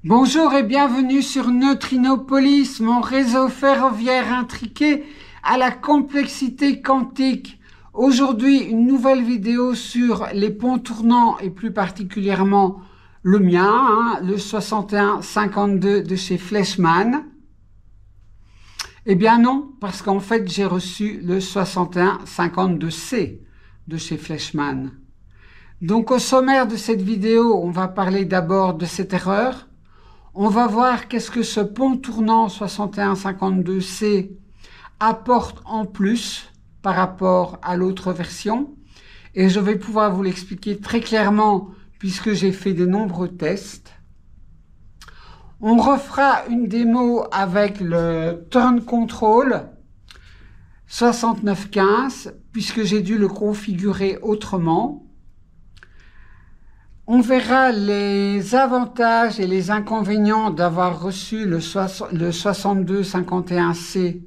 Bonjour et bienvenue sur Neutrinopolis, mon réseau ferroviaire intriqué à la complexité quantique. Aujourd'hui, une nouvelle vidéo sur les ponts tournants et plus particulièrement le mien, le 6152 de chez Fleischmann. Eh bien non, parce qu'en fait j'ai reçu le 6152C de chez Fleischmann. Donc au sommaire de cette vidéo, on va parler d'abord de cette erreur. On va voir qu'est-ce que ce pont tournant 6152C apporte en plus par rapport à l'autre version. Et je vais pouvoir vous l'expliquer très clairement puisque j'ai fait de nombreux tests. On refera une démo avec le Turn Control 6915 puisque j'ai dû le configurer autrement. On verra les avantages et les inconvénients d'avoir reçu le 6251C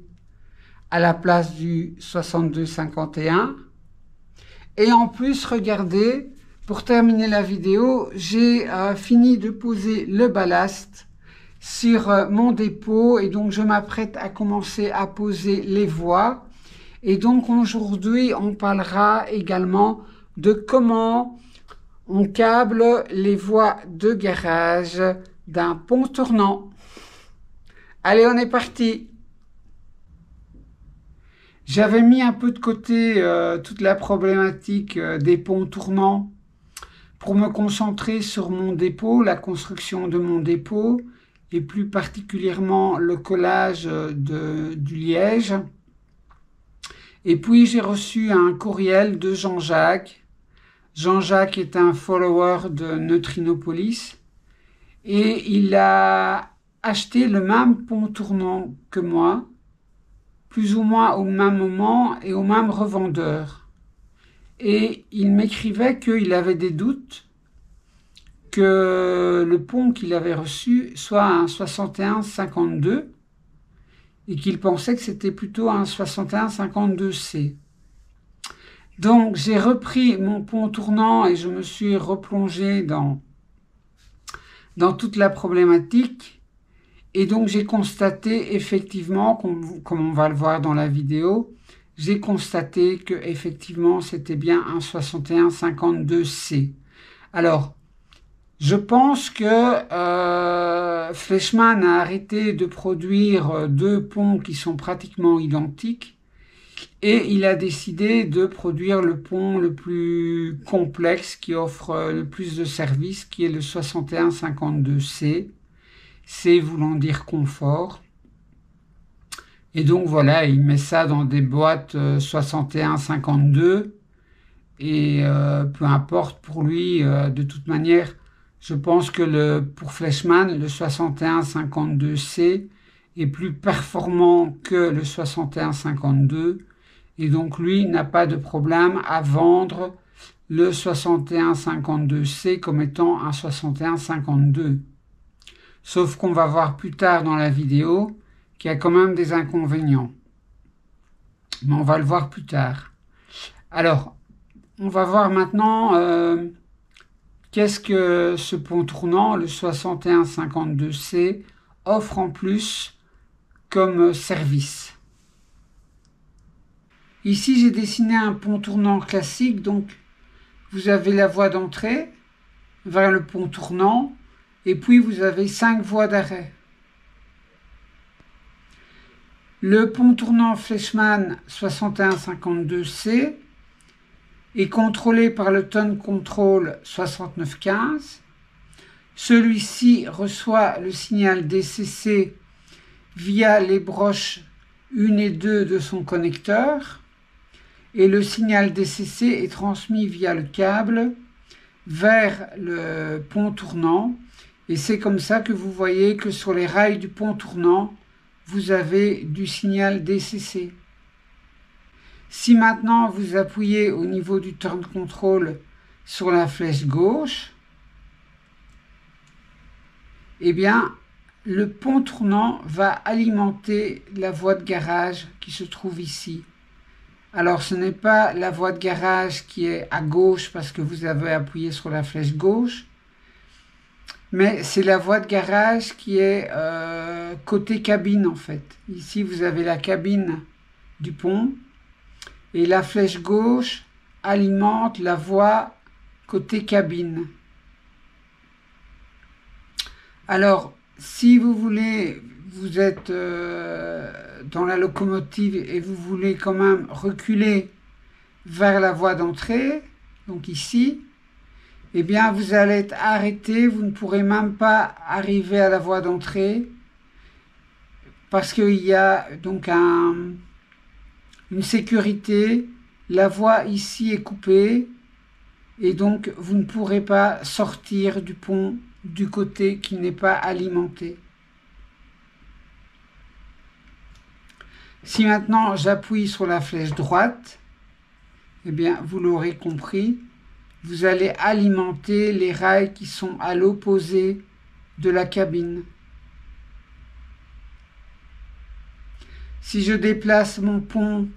à la place du 6251. Et en plus, regardez, pour terminer la vidéo, j'ai fini de poser le ballast sur mon dépôt et donc je m'apprête à commencer à poser les voies. Et donc aujourd'hui, on parlera également de comment on câble les voies de garage d'un pont tournant. Allez, on est parti. J'avais mis un peu de côté toute la problématique des ponts tournants pour me concentrer sur mon dépôt, la construction de mon dépôt et plus particulièrement le collage du liège. Et puis j'ai reçu un courriel de Jean-Jacques. Jean-Jacques est un follower de Neutrinopolis et il a acheté le même pont tournant que moi, plus ou moins au même moment et au même revendeur. Et il m'écrivait qu'il avait des doutes que le pont qu'il avait reçu soit un 6152 et qu'il pensait que c'était plutôt un 6152C. Donc, j'ai repris mon pont tournant et je me suis replongé dans toute la problématique. Et donc, j'ai constaté effectivement, comme on va le voir dans la vidéo, j'ai constaté que effectivement c'était bien un 6152C. Alors, je pense que Fleischmann a arrêté de produire deux ponts qui sont pratiquement identiques. Et il a décidé de produire le pont le plus complexe qui offre le plus de services, qui est le 6152C. C voulant dire confort. Et donc voilà, il met ça dans des boîtes 6152. Et peu importe pour lui, de toute manière, je pense que pour Fleischmann, le 6152C est plus performant que le 6152. Et donc, lui n'a pas de problème à vendre le 6152C comme étant un 6152. Sauf qu'on va voir plus tard dans la vidéo qu'il y a quand même des inconvénients. Mais on va le voir plus tard. Alors, on va voir maintenant qu'est-ce que ce pont tournant, le 6152C, offre en plus comme service. Ici, j'ai dessiné un pont tournant classique, donc vous avez la voie d'entrée vers le pont tournant, et puis vous avez 5 voies d'arrêt. Le pont tournant Fleischmann 6152C est contrôlé par le Turn Control 6915. Celui-ci reçoit le signal DCC via les broches 1 et 2 de son connecteur. Et le signal DCC est transmis via le câble vers le pont tournant. Et c'est comme ça que vous voyez que sur les rails du pont tournant, vous avez du signal DCC. Si maintenant vous appuyez au niveau du Turn Control sur la flèche gauche, eh bien, le pont tournant va alimenter la voie de garage qui se trouve ici. Alors, ce n'est pas la voie de garage qui est à gauche parce que vous avez appuyé sur la flèche gauche, mais c'est la voie de garage qui est côté cabine en fait. Ici, vous avez la cabine du pont et la flèche gauche alimente la voie côté cabine. Alors, si vous voulez, vous êtes dans la locomotive et vous voulez quand même reculer vers la voie d'entrée, donc ici, eh bien vous allez être arrêté, vous ne pourrez même pas arriver à la voie d'entrée parce qu'il y a donc une sécurité, la voie ici est coupée et donc vous ne pourrez pas sortir du pont du côté qui n'est pas alimenté. Si maintenant j'appuie sur la flèche droite, eh bien vous l'aurez compris, vous allez alimenter les rails qui sont à l'opposé de la cabine. Si je déplace mon pont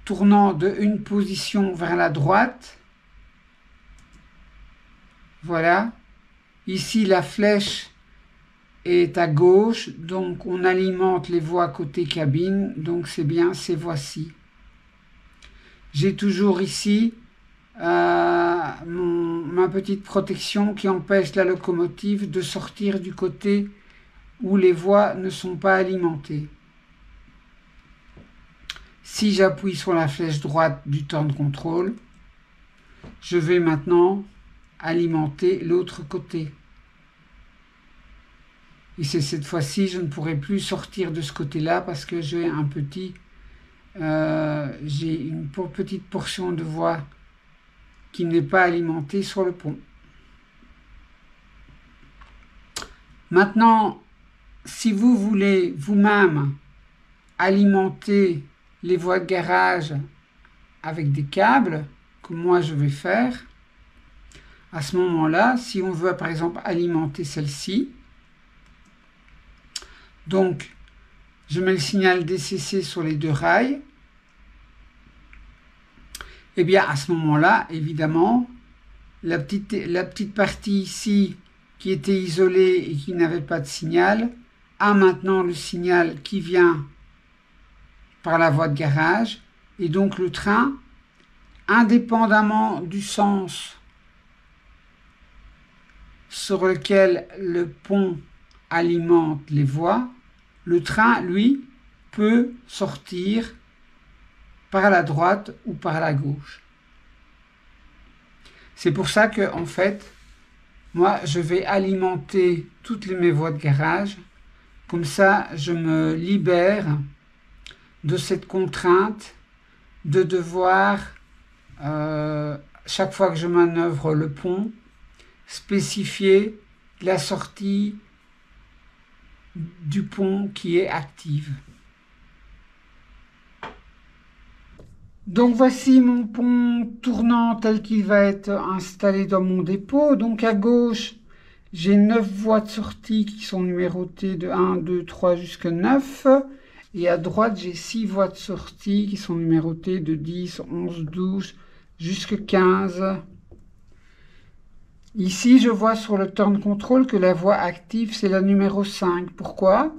tournant de une position vers la droite, voilà, ici la flèche est à gauche, donc on alimente les voies côté cabine, donc c'est bien ces voies-ci. J'ai toujours ici ma petite protection qui empêche la locomotive de sortir du côté où les voies ne sont pas alimentées. Si j'appuie sur la flèche droite du turn control, je vais maintenant alimenter l'autre côté. Et c'est cette fois-ci, je ne pourrai plus sortir de ce côté-là parce que j'ai une petite portion de voie qui n'est pas alimentée sur le pont. Maintenant, si vous voulez vous-même alimenter les voies de garage avec des câbles, comme moi je vais faire, à ce moment-là, si on veut par exemple alimenter celle-ci, donc je mets le signal DCC sur les deux rails, et bien à ce moment-là, évidemment, la petite partie ici qui était isolée et qui n'avait pas de signal, a maintenant le signal qui vient par la voie de garage, et donc le train, indépendamment du sens sur lequel le pont alimente les voies, le train, lui, peut sortir par la droite ou par la gauche. C'est pour ça que, en fait, moi, je vais alimenter toutes mes voies de garage. Comme ça, je me libère de cette contrainte de devoir, chaque fois que je manœuvre le pont, spécifier la sortie du pont qui est active. Donc voici mon pont tournant tel qu'il va être installé dans mon dépôt. Donc à gauche, j'ai 9 voies de sortie qui sont numérotées de 1, 2, 3 jusqu'à 9. Et à droite, j'ai 6 voies de sortie qui sont numérotées de 10, 11, 12 jusqu'à 15. Ici, je vois sur le turn control que la voie active, c'est la numéro 5. Pourquoi?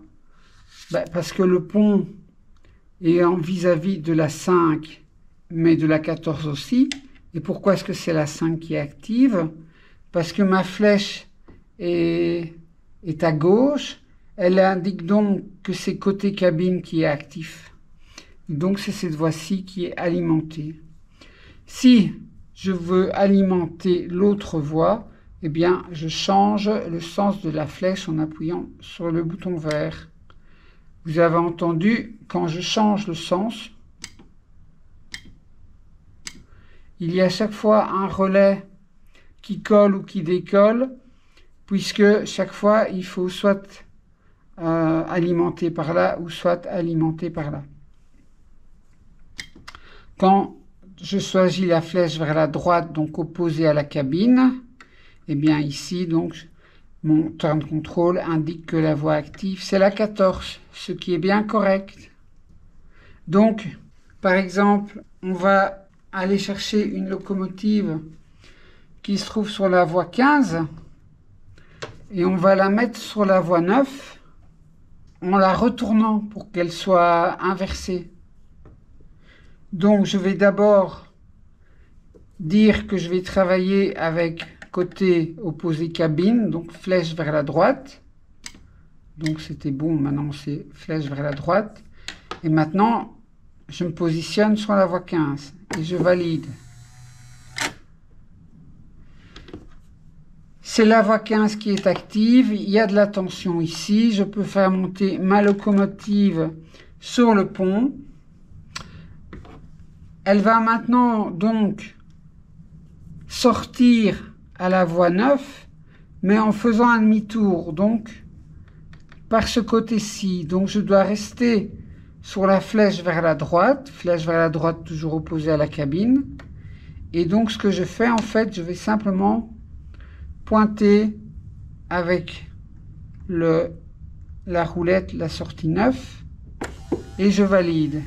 Parce que le pont est en vis-à-vis de la 5, mais de la 14 aussi. Et pourquoi est-ce que c'est la 5 qui est active? Parce que ma flèche est à gauche. Elle indique donc que c'est côté cabine qui est actif. Donc c'est cette voie-ci qui est alimentée. Si je veux alimenter l'autre voie, eh bien je change le sens de la flèche en appuyant sur le bouton vert. Vous avez entendu, quand je change le sens, il y a à chaque fois un relais qui colle ou qui décolle, puisque chaque fois il faut soit alimenter par là ou soit alimenter par là. Quand je choisis la flèche vers la droite, donc opposée à la cabine, et bien ici, donc, mon turn control indique que la voie active, c'est la 14, ce qui est bien correct. Donc, par exemple, on va aller chercher une locomotive qui se trouve sur la voie 15. Et on va la mettre sur la voie 9 en la retournant pour qu'elle soit inversée. Donc je vais d'abord dire que je vais travailler avec côté opposé cabine, donc flèche vers la droite. Donc c'était bon, maintenant c'est flèche vers la droite. Et maintenant, je me positionne sur la voie 15 et je valide. C'est la voie 15 qui est active, il y a de la tension ici, je peux faire monter ma locomotive sur le pont. Elle va maintenant donc sortir à la voie 9, mais en faisant un demi-tour, donc par ce côté-ci. Donc je dois rester sur la flèche vers la droite toujours opposée à la cabine. Et donc ce que je fais en fait, je vais simplement pointer avec la roulette la sortie 9 et je valide.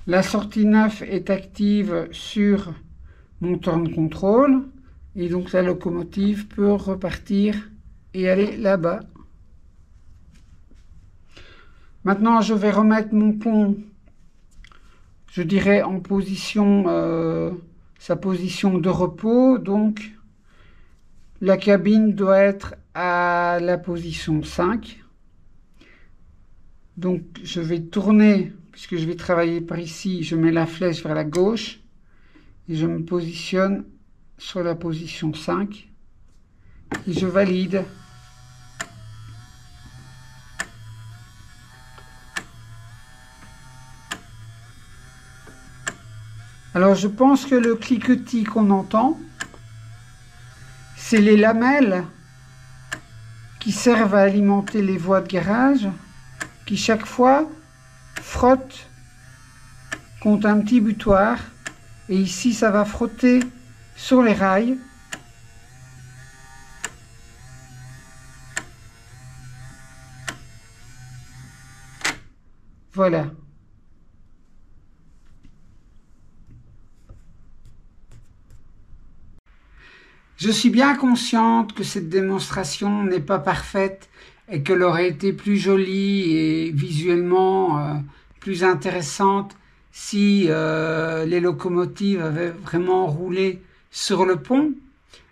La sortie 9 est active sur mon turn control et donc la locomotive peut repartir et aller là-bas. Maintenant, je vais remettre mon pont, je dirais en position, sa position de repos. Donc, la cabine doit être à la position 5. Donc, je vais tourner. Puisque je vais travailler par ici, je mets la flèche vers la gauche et je me positionne sur la position 5 et je valide. Alors je pense que le cliquetis qu'on entend, c'est les lamelles qui servent à alimenter les voies de garage, qui chaque fois frotte contre un petit butoir et ici ça va frotter sur les rails. Voilà. Je suis bien consciente que cette démonstration n'est pas parfaite et qu'elle aurait été plus jolie et visuellement plus intéressante si les locomotives avaient vraiment roulé sur le pont.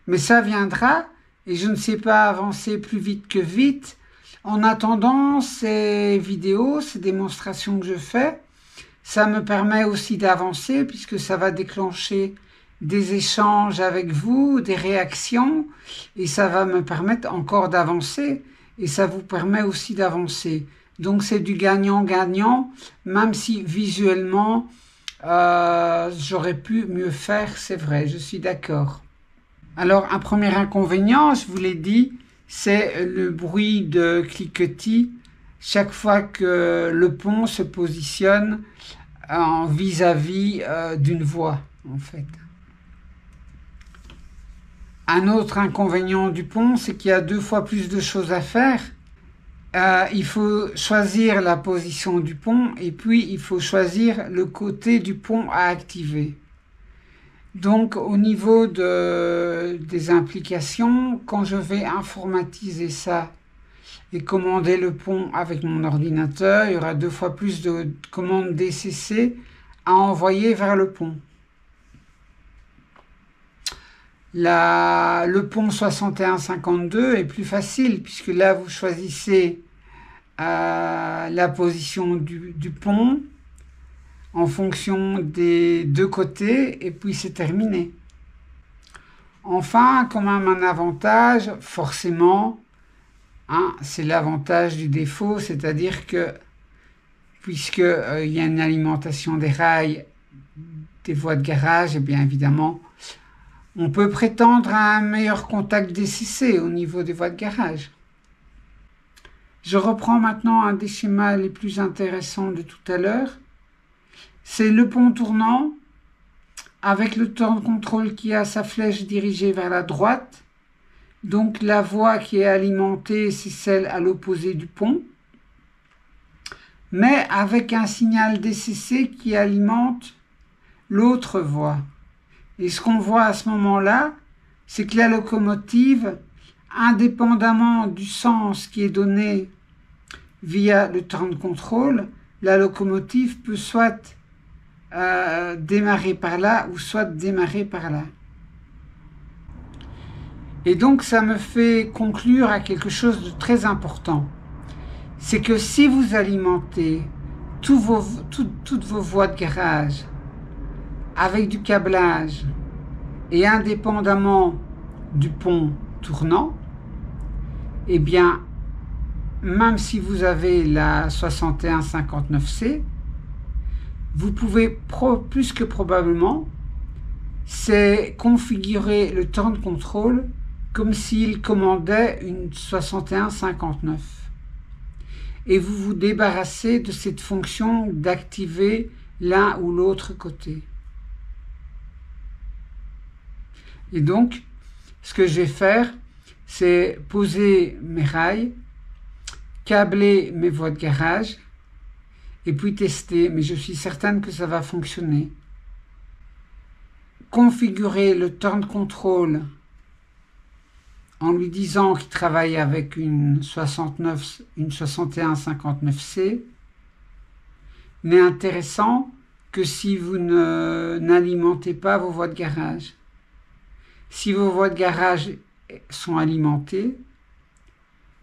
Mais ça viendra et je ne sais pas avancer plus vite que vite. En attendant ces vidéos, ces démonstrations que je fais, ça me permet aussi d'avancer puisque ça va déclencher des échanges avec vous, des réactions, et ça va me permettre encore d'avancer, et ça vous permet aussi d'avancer. Donc c'est du gagnant-gagnant, même si visuellement, j'aurais pu mieux faire, c'est vrai, je suis d'accord. Alors un premier inconvénient, je vous l'ai dit, c'est le bruit de cliquetis chaque fois que le pont se positionne en vis-à-vis d'une voie, en fait. Un autre inconvénient du pont, c'est qu'il y a 2 fois plus de choses à faire. Il faut choisir la position du pont et puis il faut choisir le côté du pont à activer. Donc au niveau des implications, quand je vais informatiser ça et commander le pont avec mon ordinateur, il y aura 2 fois plus de commandes DCC à envoyer vers le pont. Le pont 6152 est plus facile puisque là vous choisissez la position du pont en fonction des 2 côtés et puis c'est terminé. Enfin, quand même un avantage, forcément, c'est l'avantage du défaut, c'est-à-dire que puisque il y a une alimentation des rails des voies de garage, et bien évidemment, on peut prétendre à un meilleur contact DCC au niveau des voies de garage. Je reprends maintenant un des schémas les plus intéressants de tout à l'heure. C'est le pont tournant avec le temps de contrôle qui a sa flèche dirigée vers la droite. Donc la voie qui est alimentée, c'est celle à l'opposé du pont, mais avec un signal DCC qui alimente l'autre voie. Et ce qu'on voit à ce moment-là, c'est que la locomotive, indépendamment du sens qui est donné via le temps de contrôle, la locomotive peut soit démarrer par là ou soit démarrer par là. Et donc ça me fait conclure à quelque chose de très important. C'est que si vous alimentez toutes vos voies de garage avec du câblage et indépendamment du pont tournant, eh bien, même si vous avez la 6159C, vous pouvez plus que probablement configurer le temps de contrôle comme s'il commandait une 6159. Et vous vous débarrassez de cette fonction d'activer l'un ou l'autre côté. Et donc, ce que je vais faire, c'est poser mes rails, câbler mes voies de garage, et puis tester, mais je suis certaine que ça va fonctionner. Configurer le temps de contrôle en lui disant qu'il travaille avec une 6159C n'est intéressant que si vous n'alimentez pas vos voies de garage. Si vos voies de garage sont alimentées,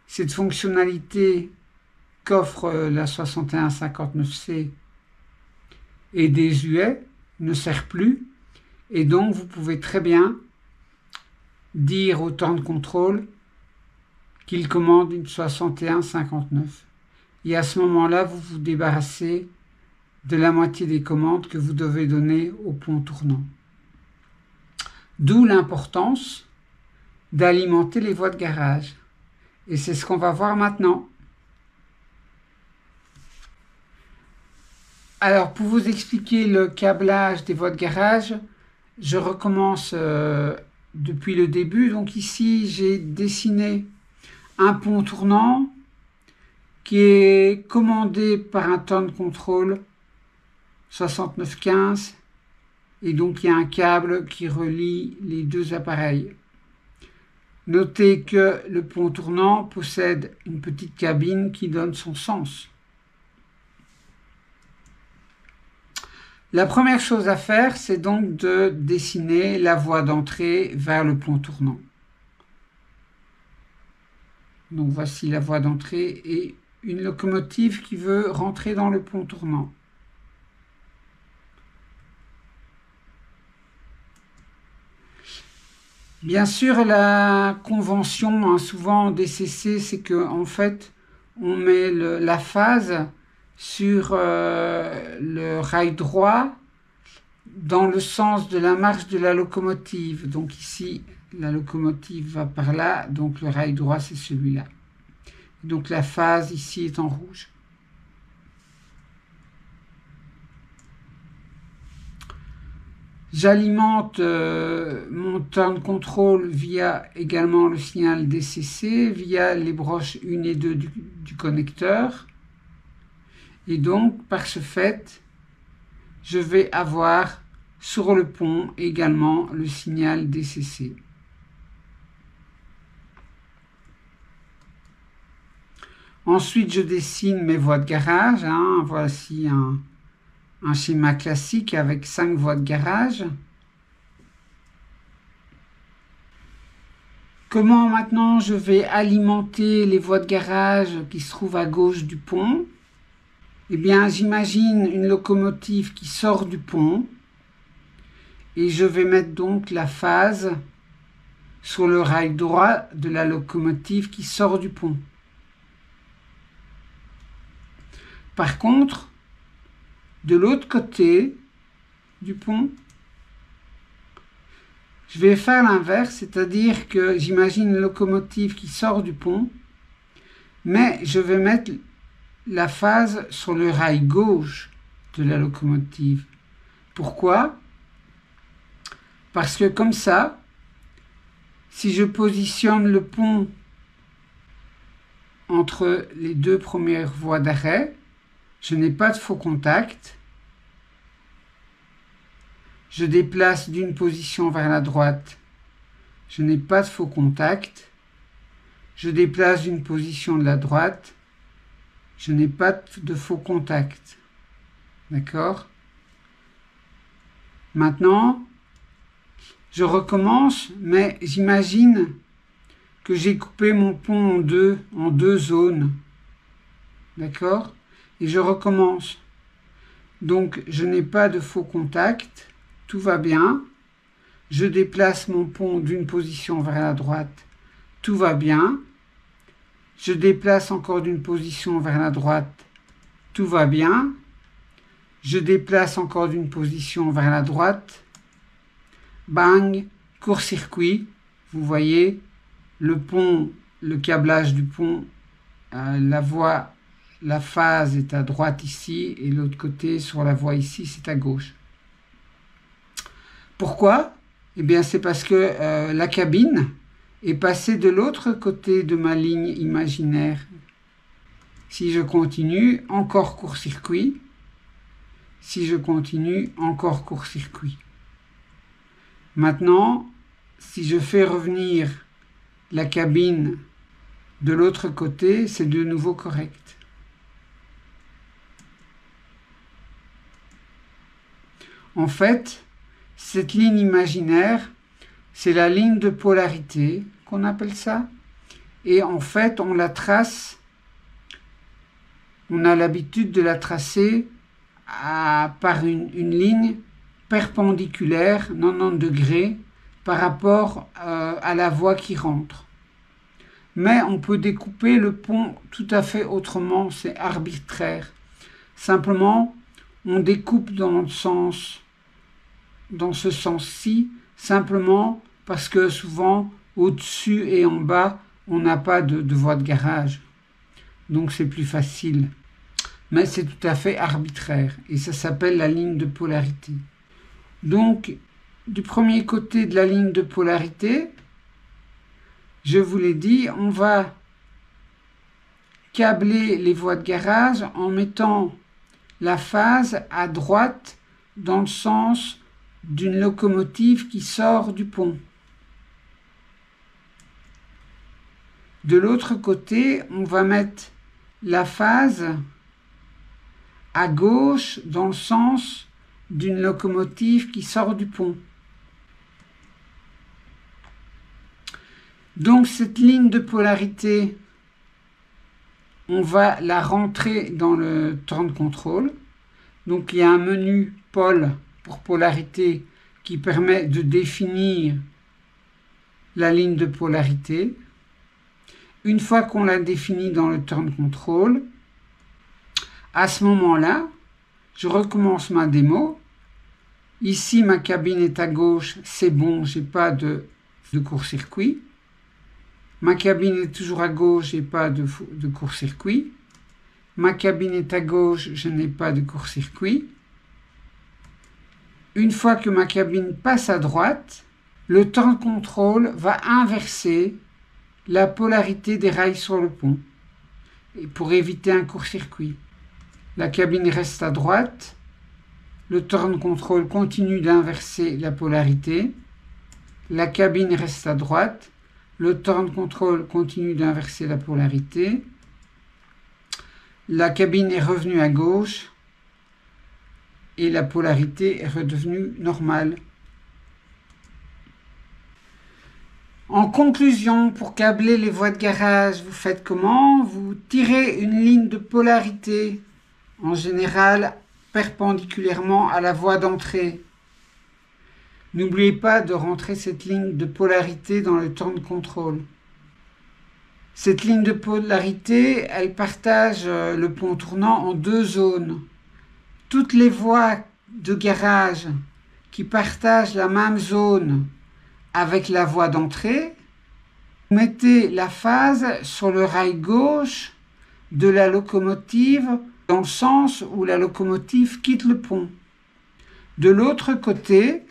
cette fonctionnalité qu'offre la 6159C est désuète, ne sert plus, et donc vous pouvez très bien dire au temps de contrôle qu'il commande une 6159. Et à ce moment-là, vous vous débarrassez de la moitié des commandes que vous devez donner au pont tournant. D'où l'importance d'alimenter les voies de garage. Et c'est ce qu'on va voir maintenant. Alors, pour vous expliquer le câblage des voies de garage, je recommence depuis le début. Donc ici, j'ai dessiné un pont tournant qui est commandé par un temps de contrôle 6915. Et donc, il y a un câble qui relie les deux appareils. Notez que le pont tournant possède une petite cabine qui donne son sens. La première chose à faire, c'est donc de dessiner la voie d'entrée vers le pont tournant. Donc voici la voie d'entrée et une locomotive qui veut rentrer dans le pont tournant. Bien sûr, la convention, souvent en DCC, c'est qu'en fait, on met la phase sur le rail droit dans le sens de la marche de la locomotive. Donc ici, la locomotive va par là, donc le rail droit, c'est celui-là. Donc la phase ici est en rouge. J'alimente mon temps de contrôle via également le signal DCC, via les broches 1 et 2 du connecteur. Et donc, par ce fait, je vais avoir sur le pont également le signal DCC. Ensuite, je dessine mes voies de garage. Voici un schéma classique avec 5 voies de garage. Comment maintenant je vais alimenter les voies de garage qui se trouvent à gauche du pont? Eh bien, j'imagine une locomotive qui sort du pont et je vais mettre donc la phase sur le rail droit de la locomotive qui sort du pont. Par contre, de l'autre côté, du pont. Je vais faire l'inverse, c'est-à-dire que j'imagine une locomotive qui sort du pont, mais je vais mettre la phase sur le rail gauche de la locomotive. Pourquoi? Parce que comme ça, si je positionne le pont entre les deux premières voies d'arrêt, je n'ai pas de faux contact. Je déplace d'une position vers la droite, je n'ai pas de faux contact. Je déplace d'une position de la droite, je n'ai pas de faux contact. D'accord? Maintenant, je recommence, mais j'imagine que j'ai coupé mon pont en deux zones. D'accord? Et je recommence. Donc, je n'ai pas de faux contact. Tout va bien. Je déplace mon pont d'une position vers la droite. Tout va bien. Je déplace encore d'une position vers la droite. Tout va bien. Je déplace encore d'une position vers la droite. Bang, court-circuit. Vous voyez, le pont, le câblage du pont, la phase est à droite ici et l'autre côté sur la voie ici, c'est à gauche. Pourquoi? Eh bien, c'est parce que la cabine est passée de l'autre côté de ma ligne imaginaire. Si je continue, encore court-circuit. Si je continue, encore court-circuit. Maintenant, si je fais revenir la cabine de l'autre côté, c'est de nouveau correct. En fait, cette ligne imaginaire, c'est la ligne de polarité qu'on appelle ça. Et en fait, on la trace, on a l'habitude de la tracer par une ligne perpendiculaire, 90 degrés, par rapport à la voie qui rentre. Mais on peut découper le pont tout à fait autrement, c'est arbitraire. Simplement, on découpe dans ce sens-ci, simplement parce que souvent, au-dessus et en bas, on n'a pas de voie de garage. Donc c'est plus facile. Mais c'est tout à fait arbitraire et ça s'appelle la ligne de polarité. Donc, du premier côté de la ligne de polarité, je vous l'ai dit, on va câbler les voies de garage en mettant la phase à droite dans le sens d'une locomotive qui sort du pont. De l'autre côté, on va mettre la phase à gauche dans le sens d'une locomotive qui sort du pont. Donc cette ligne de polarité, on va la rentrer dans le turn control. Donc il y a un menu pôle pour polarité qui permet de définir la ligne de polarité. Une fois qu'on l'a définie dans le turn control, à ce moment-là, je recommence ma démo. Ici, ma cabine est à gauche, c'est bon, j'ai pas de court-circuit. Ma cabine est toujours à gauche, j'ai pas de court-circuit. Ma cabine est à gauche, je n'ai pas de court-circuit. Une fois que ma cabine passe à droite, le turn control va inverser la polarité des rails sur le pont et pour éviter un court-circuit. La cabine reste à droite, le turn control continue d'inverser la polarité, la cabine reste à droite, le turn control continue d'inverser la polarité, la cabine est revenue à gauche et la polarité est redevenue normale. En conclusion, pour câbler les voies de garage, vous faites comment? Vous tirez une ligne de polarité, en général perpendiculairement à la voie d'entrée. N'oubliez pas de rentrer cette ligne de polarité dans le turn control. Cette ligne de polarité, elle partage le pont tournant en deux zones. Toutes les voies de garage qui partagent la même zone avec la voie d'entrée, vous mettez la phase sur le rail gauche de la locomotive dans le sens où la locomotive quitte le pont. De l'autre côté,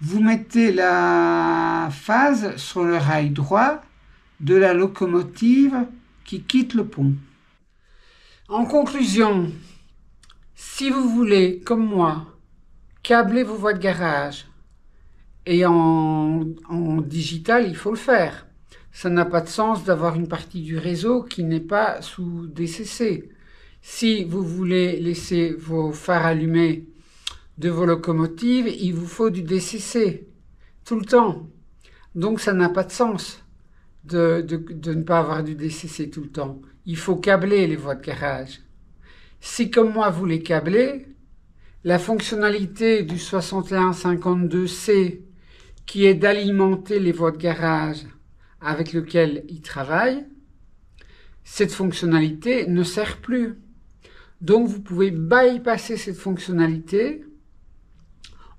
vous mettez la phase sur le rail droit de la locomotive qui quitte le pont. En conclusion, si vous voulez, comme moi, câbler vos voies de garage, et en digital, il faut le faire. Ça n'a pas de sens d'avoir une partie du réseau qui n'est pas sous DCC. Si vous voulez laisser vos phares allumés de vos locomotives, il vous faut du DCC tout le temps. Donc ça n'a pas de sens de ne pas avoir du DCC tout le temps. Il faut câbler les voies de garage. Si comme moi vous les câblez, la fonctionnalité du 6152C qui est d'alimenter les voies de garage avec lesquelles il travaille, cette fonctionnalité ne sert plus. Donc vous pouvez bypasser cette fonctionnalité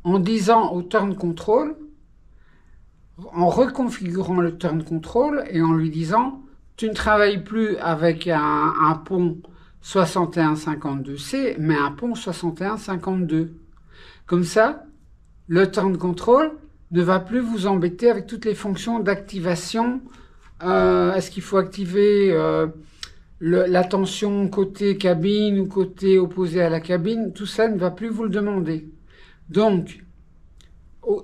en disant au turn control, en reconfigurant le turn control et en lui disant tu ne travailles plus avec un pont 6152C mais un pont 6152. Comme ça, le turn control ne va plus vous embêter avec toutes les fonctions d'activation. Est-ce qu'il faut activer la tension côté cabine ou côté opposé à la cabine? Tout ça ne va plus vous le demander. Donc,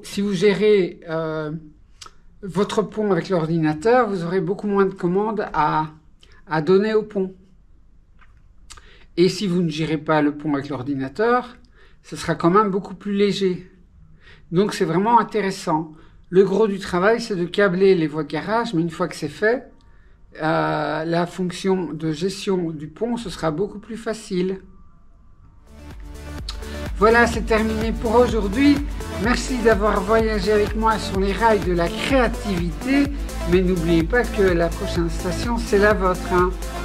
si vous gérez votre pont avec l'ordinateur, vous aurez beaucoup moins de commandes à donner au pont. Et si vous ne gérez pas le pont avec l'ordinateur, ce sera quand même beaucoup plus léger. Donc c'est vraiment intéressant. Le gros du travail, c'est de câbler les voies de garage, mais une fois que c'est fait, la fonction de gestion du pont, ce sera beaucoup plus facile. Voilà, c'est terminé pour aujourd'hui. Merci d'avoir voyagé avec moi sur les rails de la créativité. Mais n'oubliez pas que la prochaine station, c'est la vôtre.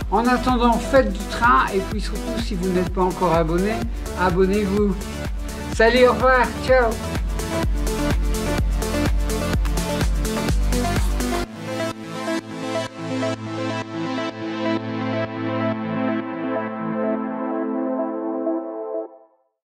En attendant, faites du train. Et puis surtout, si vous n'êtes pas encore abonné, abonnez-vous. Salut, au revoir, ciao.